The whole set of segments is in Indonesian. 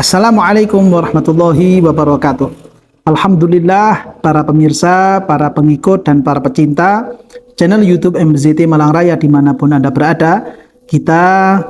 Assalamualaikum warahmatullahi wabarakatuh. Alhamdulillah para pemirsa, para pengikut dan para pecinta channel YouTube MZT Malang Raya dimanapun Anda berada, kita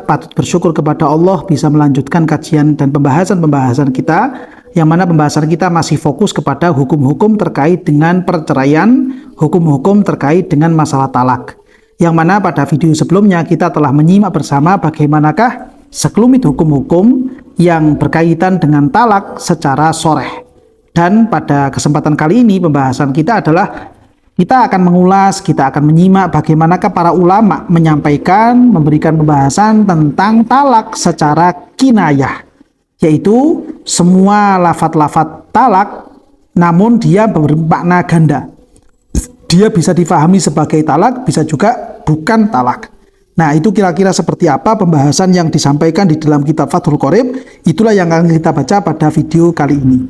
patut bersyukur kepada Allah bisa melanjutkan kajian dan pembahasan kita, yang mana pembahasan kita masih fokus kepada hukum-hukum terkait dengan perceraian, hukum-hukum terkait dengan masalah talak. Yang mana pada video sebelumnya kita telah menyimak bersama bagaimanakah sekelumit hukum-hukum yang berkaitan dengan talak secara sharih. Dan pada kesempatan kali ini pembahasan kita adalah kita akan mengulas, kita akan menyimak bagaimanakah para ulama menyampaikan, memberikan pembahasan tentang talak secara kinayah, yaitu semua lafadz-lafadz talak namun dia bermakna ganda. Dia bisa difahami sebagai talak, bisa juga bukan talak. Nah, itu kira-kira seperti apa pembahasan yang disampaikan di dalam kitab Fathul Qorib. Itulah yang akan kita baca pada video kali ini.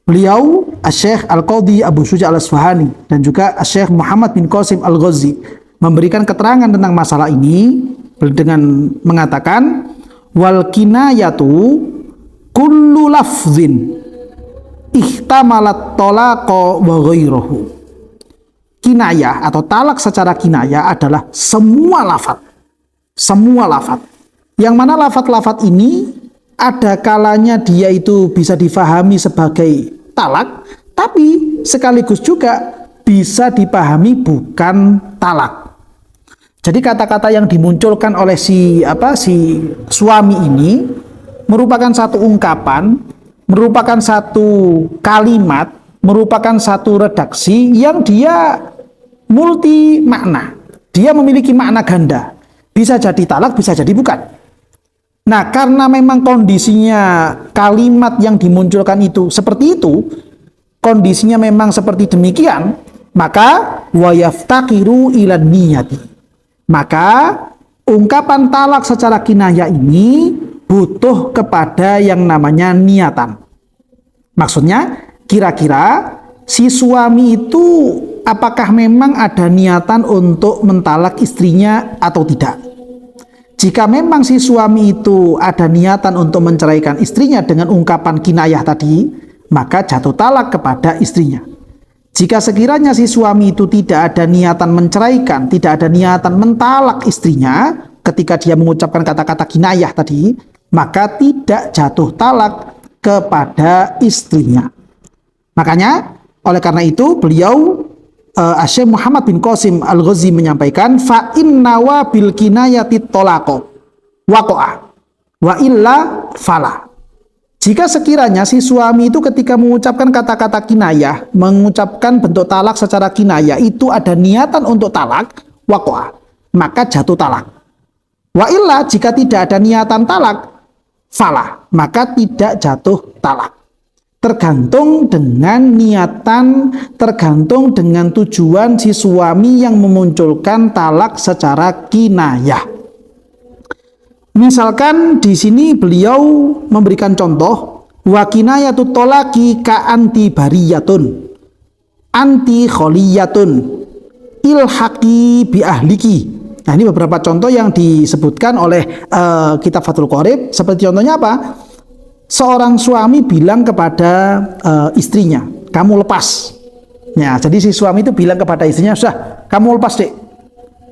Beliau, Asy-Syaikh Al-Qadhi Abu Syuja' Al-Asfahani dan juga Asy-Syaikh Muhammad bin Qasim Al-Ghazi memberikan keterangan tentang masalah ini dengan mengatakan, wal kinayatu kullu lafzin ihtamalat talaqa wa ghairahu. Kinayah atau talak secara kinayah adalah semua lafadz. Semua lafadz. Yang mana lafadz-lafadz ini ada kalanya dia itu bisa difahami sebagai talak, tapi sekaligus juga bisa dipahami bukan talak. Jadi kata-kata yang dimunculkan oleh si suami ini merupakan satu ungkapan, merupakan satu kalimat, merupakan satu redaksi yang dia multi makna. Dia memiliki makna ganda. Bisa jadi talak, bisa jadi bukan. Nah, karena memang kondisinya kalimat yang dimunculkan itu seperti itu, kondisinya memang seperti demikian, maka wa yaftaqiru ila niyati. Maka ungkapan talak secara kinayah ini butuh kepada yang namanya niatan. Maksudnya, kira-kira si suami itu apakah memang ada niatan untuk mentalak istrinya atau tidak? Jika memang si suami itu ada niatan untuk menceraikan istrinya dengan ungkapan kinayah tadi, maka jatuh talak kepada istrinya. Jika sekiranya si suami itu tidak ada niatan menceraikan, tidak ada niatan mentalak istrinya ketika dia mengucapkan kata-kata kinayah tadi, maka tidak jatuh talak kepada istrinya. Makanya, oleh karena itu beliau Asy-Syaikh Muhammad bin Qasim Al-Ghazi menyampaikan, fa inna wa bil kinayati talaqo waqa'a wa illa fala. Jika sekiranya si suami itu ketika mengucapkan kata-kata kinayah, mengucapkan bentuk talak secara kinayah itu ada niatan untuk talak, waqa'a, maka jatuh talak. Wa illa, jika tidak ada niatan talak, fala, maka tidak jatuh talak. Tergantung dengan niatan, tergantung dengan tujuan si suami yang memunculkan talak secara kinayah. Misalkan di sini beliau memberikan contoh, wa kinayatut talaqi ka anti bariyatun, anti kholiyatun, ilhaqi bi ahliki. Nah, ini beberapa contoh yang disebutkan oleh kitab Fathul Qorib. Seperti contohnya apa? Seorang suami bilang kepada istrinya, kamu lepas. Ya, jadi si suami itu bilang kepada istrinya, sudah, kamu lepas dek.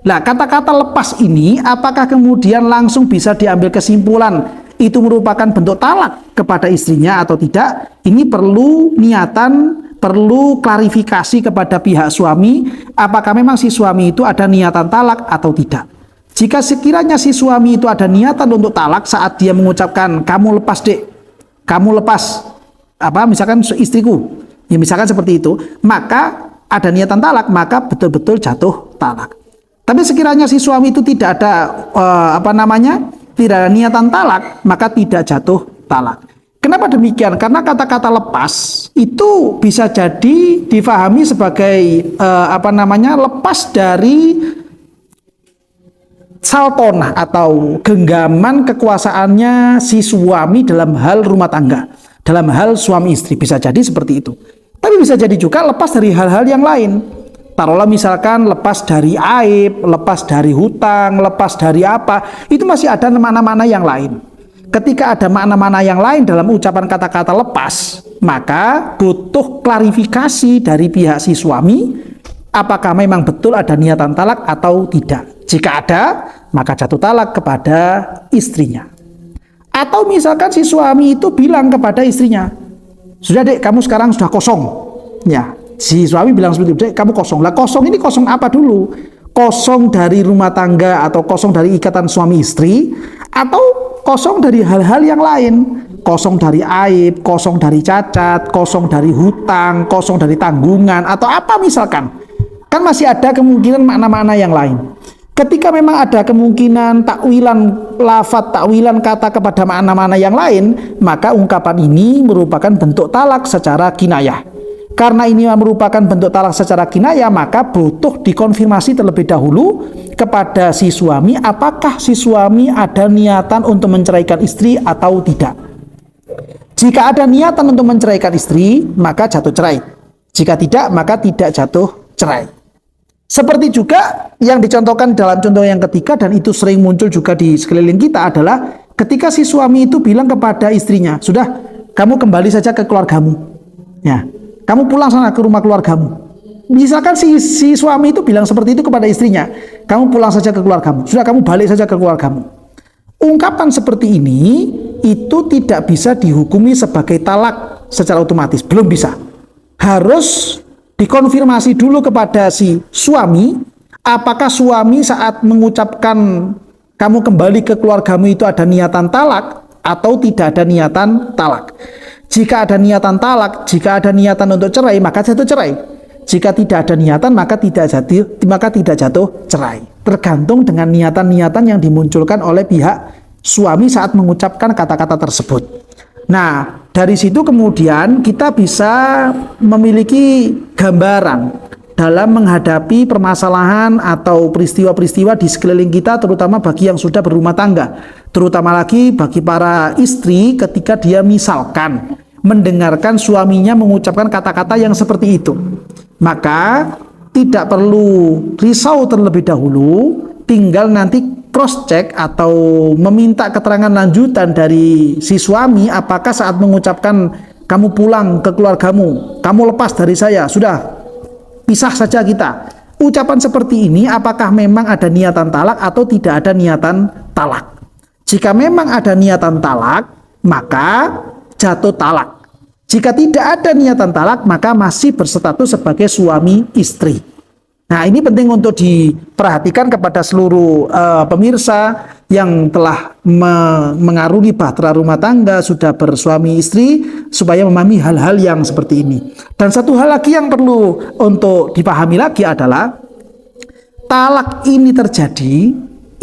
Nah, kata-kata lepas ini, apakah kemudian langsung bisa diambil kesimpulan itu merupakan bentuk talak kepada istrinya atau tidak? Ini perlu niatan, perlu klarifikasi kepada pihak suami, apakah memang si suami itu ada niatan talak atau tidak. Jika sekiranya si suami itu ada niatan untuk talak saat dia mengucapkan, kamu lepas dek, kamu lepas, misalkan istriku, ya misalkan seperti itu, maka ada niatan talak, maka betul-betul jatuh talak. Tapi sekiranya si suami itu tidak ada tidak ada niatan talak, maka tidak jatuh talak. Kenapa demikian? Karena kata-kata lepas itu bisa jadi difahami sebagai lepas dari saltonah atau genggaman kekuasaannya si suami dalam hal rumah tangga, dalam hal suami istri, bisa jadi seperti itu. Tapi bisa jadi juga lepas dari hal-hal yang lain. Taruhlah misalkan lepas dari aib, lepas dari hutang, lepas dari apa, itu masih ada makna-makna yang lain. Ketika ada makna-makna yang lain dalam ucapan kata-kata lepas, maka butuh klarifikasi dari pihak si suami, apakah memang betul ada niatan talak atau tidak. Jika ada, maka jatuh talak kepada istrinya. Atau misalkan si suami itu bilang kepada istrinya, sudah dek, kamu sekarang sudah kosong. Ya, si suami bilang seperti itu, dek, kamu kosong. Lah kosong ini kosong apa dulu? Kosong dari rumah tangga atau kosong dari ikatan suami istri, atau kosong dari hal-hal yang lain? Kosong dari aib, kosong dari cacat, kosong dari hutang, kosong dari tanggungan, atau apa misalkan? Kan masih ada kemungkinan makna-makna yang lain. Ketika memang ada kemungkinan takwilan lafadz, takwilan kata kepada makna-makna yang lain, maka ungkapan ini merupakan bentuk talak secara kinayah. Karena ini merupakan bentuk talak secara kinayah, maka butuh dikonfirmasi terlebih dahulu kepada si suami, apakah si suami ada niatan untuk menceraikan istri atau tidak. Jika ada niatan untuk menceraikan istri, maka jatuh cerai. Jika tidak, maka tidak jatuh cerai. Seperti juga yang dicontohkan dalam contoh yang ketiga, dan itu sering muncul juga di sekeliling kita, adalah ketika si suami itu bilang kepada istrinya, sudah, kamu kembali saja ke keluargamu. Ya, kamu pulang sana ke rumah keluargamu. Misalkan si suami itu bilang seperti itu kepada istrinya, kamu pulang saja ke keluargamu. Sudah, kamu balik saja ke keluargamu. Ungkapan seperti ini itu tidak bisa dihukumi sebagai talak secara otomatis, belum bisa. Harus dikonfirmasi dulu kepada si suami, apakah suami saat mengucapkan kamu kembali ke keluargamu itu ada niatan talak atau tidak ada niatan talak. Jika ada niatan talak, jika ada niatan untuk cerai, maka jatuh cerai. Jika tidak ada niatan, maka tidak jatuh cerai. Tergantung dengan niatan-niatan yang dimunculkan oleh pihak suami saat mengucapkan kata-kata tersebut. Nah, dari situ kemudian kita bisa memiliki gambaran dalam menghadapi permasalahan atau peristiwa-peristiwa di sekeliling kita, terutama bagi yang sudah berumah tangga, terutama lagi bagi para istri ketika dia misalkan mendengarkan suaminya mengucapkan kata-kata yang seperti itu. Maka tidak perlu risau terlebih dahulu, tinggal nanti cross check atau meminta keterangan lanjutan dari si suami, apakah saat mengucapkan kamu pulang ke keluargamu, kamu lepas dari saya, sudah pisah saja kita. Ucapan seperti ini apakah memang ada niatan talak atau tidak ada niatan talak? Jika memang ada niatan talak, maka jatuh talak. Jika tidak ada niatan talak, maka masih berstatus sebagai suami istri. Nah, ini penting untuk diperhatikan kepada seluruh pemirsa yang telah mengarungi bahtera rumah tangga, sudah bersuami istri, supaya memahami hal-hal yang seperti ini. Dan satu hal lagi yang perlu untuk dipahami lagi adalah talak ini terjadi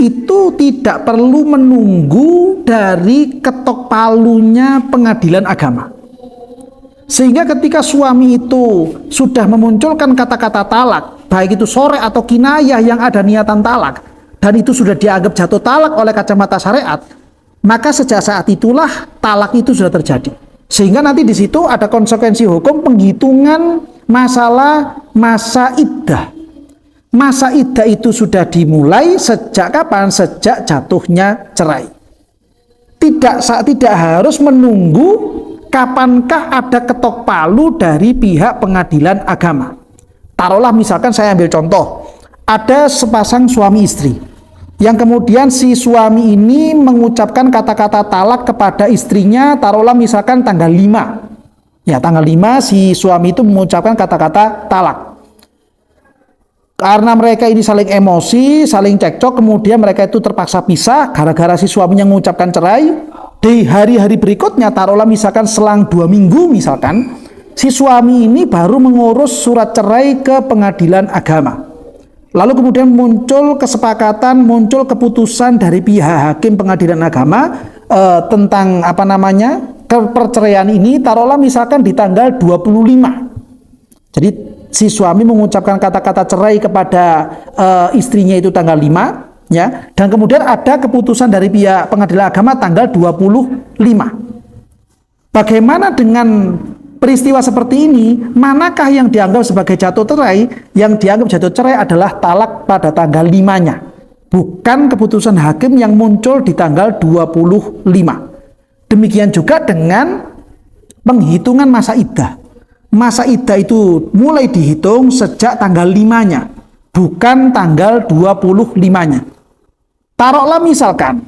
itu tidak perlu menunggu dari ketok palunya pengadilan agama. Sehingga ketika suami itu sudah memunculkan kata-kata talak, baik itu sore atau kinayah yang ada niatan talak, dan itu sudah dianggap jatuh talak oleh kacamata syariat, maka sejak saat itulah talak itu sudah terjadi. Sehingga nanti di situ ada konsekuensi hukum penghitungan masalah masa iddah. Masa iddah itu sudah dimulai sejak kapan? Sejak jatuhnya cerai. Tidak harus menunggu kapankah ada ketok palu dari pihak pengadilan agama. Taruhlah misalkan saya ambil contoh, ada sepasang suami istri yang kemudian si suami ini mengucapkan kata-kata talak kepada istrinya, taruhlah misalkan tanggal 5. Ya, tanggal 5 si suami itu mengucapkan kata-kata talak. Karena mereka ini saling emosi, saling cekcok, kemudian mereka itu terpaksa pisah gara-gara si suaminya mengucapkan cerai. Di hari-hari berikutnya, taruhlah misalkan selang 2 minggu misalkan, si suami ini baru mengurus surat cerai ke pengadilan agama. Lalu kemudian muncul kesepakatan, muncul keputusan dari pihak hakim pengadilan agama tentang perceraian ini, taruhlah misalkan di tanggal 25. Jadi si suami mengucapkan kata-kata cerai kepada istrinya itu tanggal 5. Ya, dan kemudian ada keputusan dari pihak pengadilan agama tanggal 25. Bagaimana dengan peristiwa seperti ini? Manakah yang dianggap sebagai jatuh cerai? Yang dianggap jatuh cerai adalah talak pada tanggal 5-nya, bukan keputusan hakim yang muncul di tanggal 25. Demikian juga dengan penghitungan masa iddah. Masa iddah itu mulai dihitung sejak tanggal 5-nya, bukan tanggal 25-nya. Taruhlah misalkan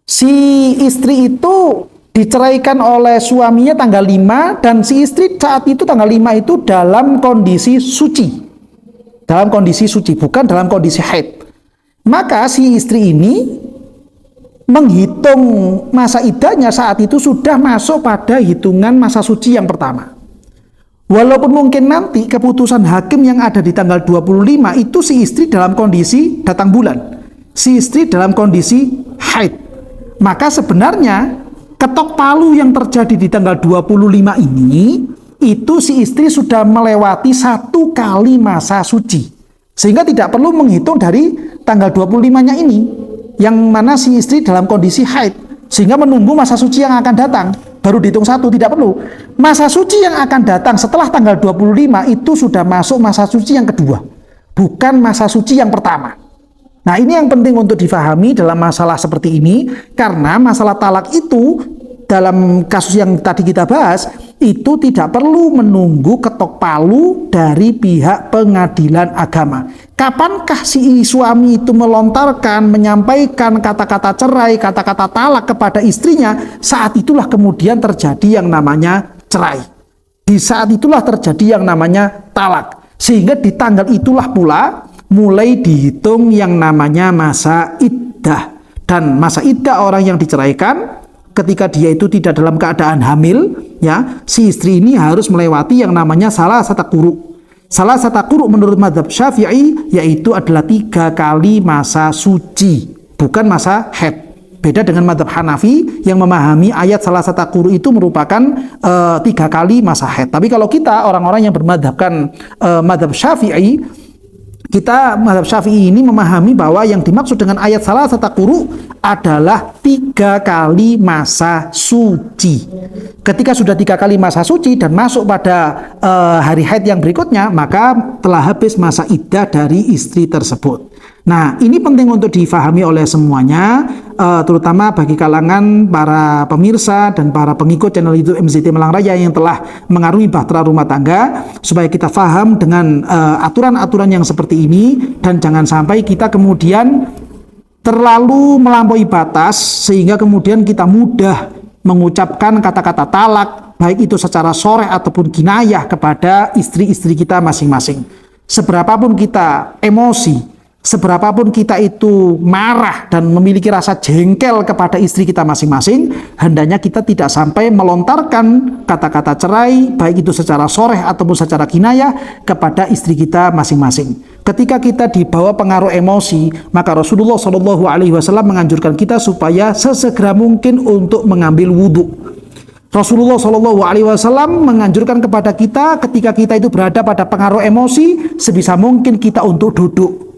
si istri itu diceraikan oleh suaminya tanggal 5 dan si istri saat itu tanggal 5 itu dalam kondisi suci. Dalam kondisi suci, bukan dalam kondisi haid. Maka si istri ini menghitung masa iddahnya saat itu sudah masuk pada hitungan masa suci yang pertama. Walaupun mungkin nanti keputusan hakim yang ada di tanggal 25 itu si istri dalam kondisi datang bulan, si istri dalam kondisi haid. Maka sebenarnya ketok palu yang terjadi di tanggal 25 ini, itu si istri sudah melewati 1 kali masa suci. Sehingga tidak perlu menghitung dari tanggal 25-nya ini, yang mana si istri dalam kondisi haid. Sehingga menunggu masa suci yang akan datang, baru dihitung 1, tidak perlu. Masa suci yang akan datang setelah tanggal 25 itu sudah masuk masa suci yang kedua, bukan masa suci yang pertama. Nah, ini yang penting untuk difahami dalam masalah seperti ini, karena masalah talak itu dalam kasus yang tadi kita bahas itu tidak perlu menunggu ketok palu dari pihak pengadilan agama. Kapankah si suami itu melontarkan, menyampaikan kata-kata cerai, kata-kata talak kepada istrinya, saat itulah kemudian terjadi yang namanya cerai. Di saat itulah terjadi yang namanya talak. Sehingga di tanggal itulah pula mulai dihitung yang namanya masa iddah. Dan masa iddah orang yang diceraikan ketika dia itu tidak dalam keadaan hamil, ya, si istri ini harus melewati yang namanya salah satu quru. Salah satu quru menurut mazhab Syafi'i yaitu adalah 3 kali masa suci, bukan masa haid. Beda dengan mazhab Hanafi yang memahami ayat salah satu quru itu merupakan 3 kali masa haid. Tapi kalau kita orang-orang yang bermadhabkan mazhab Syafi'i, kita mazhab Syafi'i ini memahami bahwa yang dimaksud dengan ayat salah satu quru adalah 3 kali masa suci. Ketika sudah 3 kali masa suci dan masuk pada hari haid yang berikutnya, maka telah habis masa iddah dari istri tersebut. Nah, ini penting untuk difahami oleh semuanya, terutama bagi kalangan para pemirsa dan para pengikut channel YouTube MZT Malang Raya yang telah mengarungi bahtera rumah tangga, supaya kita faham dengan aturan-aturan yang seperti ini, dan jangan sampai kita kemudian terlalu melampaui batas sehingga kemudian kita mudah mengucapkan kata-kata talak, baik itu secara sharih ataupun kinayah kepada istri-istri kita masing-masing. Seberapapun kita emosi, seberapapun kita itu marah dan memiliki rasa jengkel kepada istri kita masing-masing, hendaknya kita tidak sampai melontarkan kata-kata cerai, baik itu secara sharih ataupun secara kinayah kepada istri kita masing-masing. Ketika kita dibawa pengaruh emosi, maka Rasulullah SAW menganjurkan kita supaya sesegera mungkin untuk mengambil wudhu. Rasulullah SAW menganjurkan kepada kita ketika kita itu berada pada pengaruh emosi, sebisa mungkin kita untuk duduk,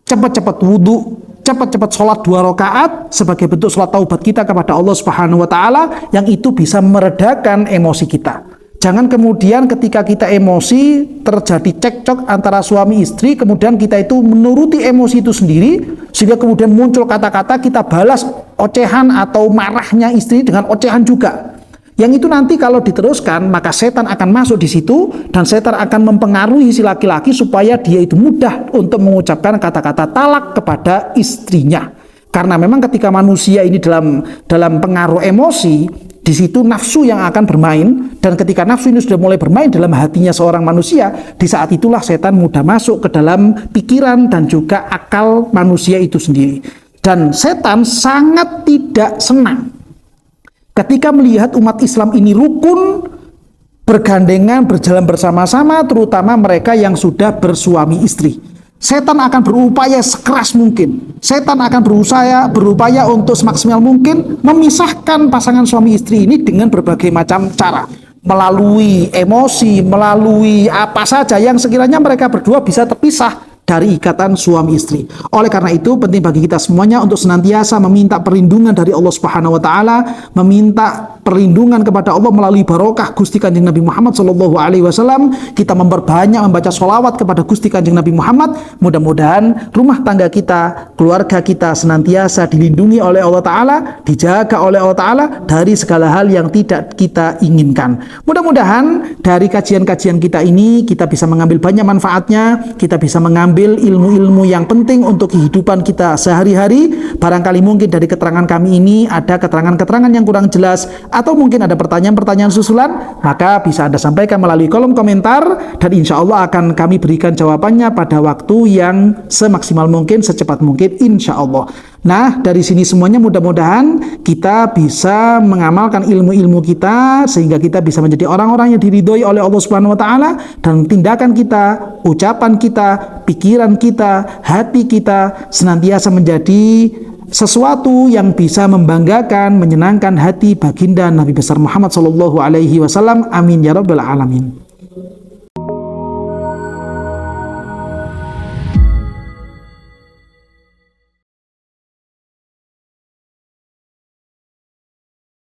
cepat-cepat wudhu, cepat-cepat sholat 2 rakaat sebagai bentuk sholat taubat kita kepada Allah Subhanahu wa Ta'ala, yang itu bisa meredakan emosi kita. Jangan kemudian ketika kita emosi terjadi cekcok antara suami istri, kemudian kita itu menuruti emosi itu sendiri, sehingga kemudian muncul kata-kata kita balas ocehan atau marahnya istri dengan ocehan juga. Yang itu nanti kalau diteruskan, maka setan akan masuk di situ dan setan akan mempengaruhi si laki-laki supaya dia itu mudah untuk mengucapkan kata-kata talak kepada istrinya. Karena memang ketika manusia ini dalam pengaruh emosi, di situ nafsu yang akan bermain, dan ketika nafsu ini sudah mulai bermain dalam hatinya seorang manusia, di saat itulah setan mudah masuk ke dalam pikiran dan juga akal manusia itu sendiri. Dan setan sangat tidak senang ketika melihat umat Islam ini rukun, bergandengan, berjalan bersama-sama, terutama mereka yang sudah bersuami istri. Setan akan berupaya sekeras mungkin. Setan akan berupaya untuk semaksimal mungkin memisahkan pasangan suami istri ini dengan berbagai macam cara. Melalui emosi, melalui apa saja yang sekiranya mereka berdua bisa terpisah dari ikatan suami istri. Oleh karena itu penting bagi kita semuanya untuk senantiasa meminta perlindungan dari Allah Subhanahu wa taala, meminta perlindungan kepada Allah melalui barokah Gusti Kanjeng Nabi Muhammad sallallahu alaihi wasallam. Kita memperbanyak membaca sholawat kepada Gusti Kanjeng Nabi Muhammad. Mudah-mudahan rumah tangga kita, keluarga kita senantiasa dilindungi oleh Allah taala, dijaga oleh Allah taala dari segala hal yang tidak kita inginkan. Mudah-mudahan dari kajian-kajian kita ini kita bisa mengambil banyak manfaatnya, kita bisa mengambil ilmu-ilmu yang penting untuk kehidupan kita sehari-hari. Barangkali mungkin dari keterangan kami ini ada keterangan-keterangan yang kurang jelas, atau mungkin ada pertanyaan-pertanyaan susulan, maka bisa Anda sampaikan melalui kolom komentar, dan insya Allah akan kami berikan jawabannya pada waktu yang semaksimal mungkin, secepat mungkin, insya Allah. Nah, dari sini semuanya mudah-mudahan kita bisa mengamalkan ilmu-ilmu kita sehingga kita bisa menjadi orang-orang yang diridhoi oleh Allah Subhanahu wa taala, dan tindakan kita, ucapan kita, pikiran kita, hati kita senantiasa menjadi sesuatu yang bisa membanggakan, menyenangkan hati baginda Nabi besar Muhammad sallallahu alaihi wasallam. Amin ya rabbal alamin.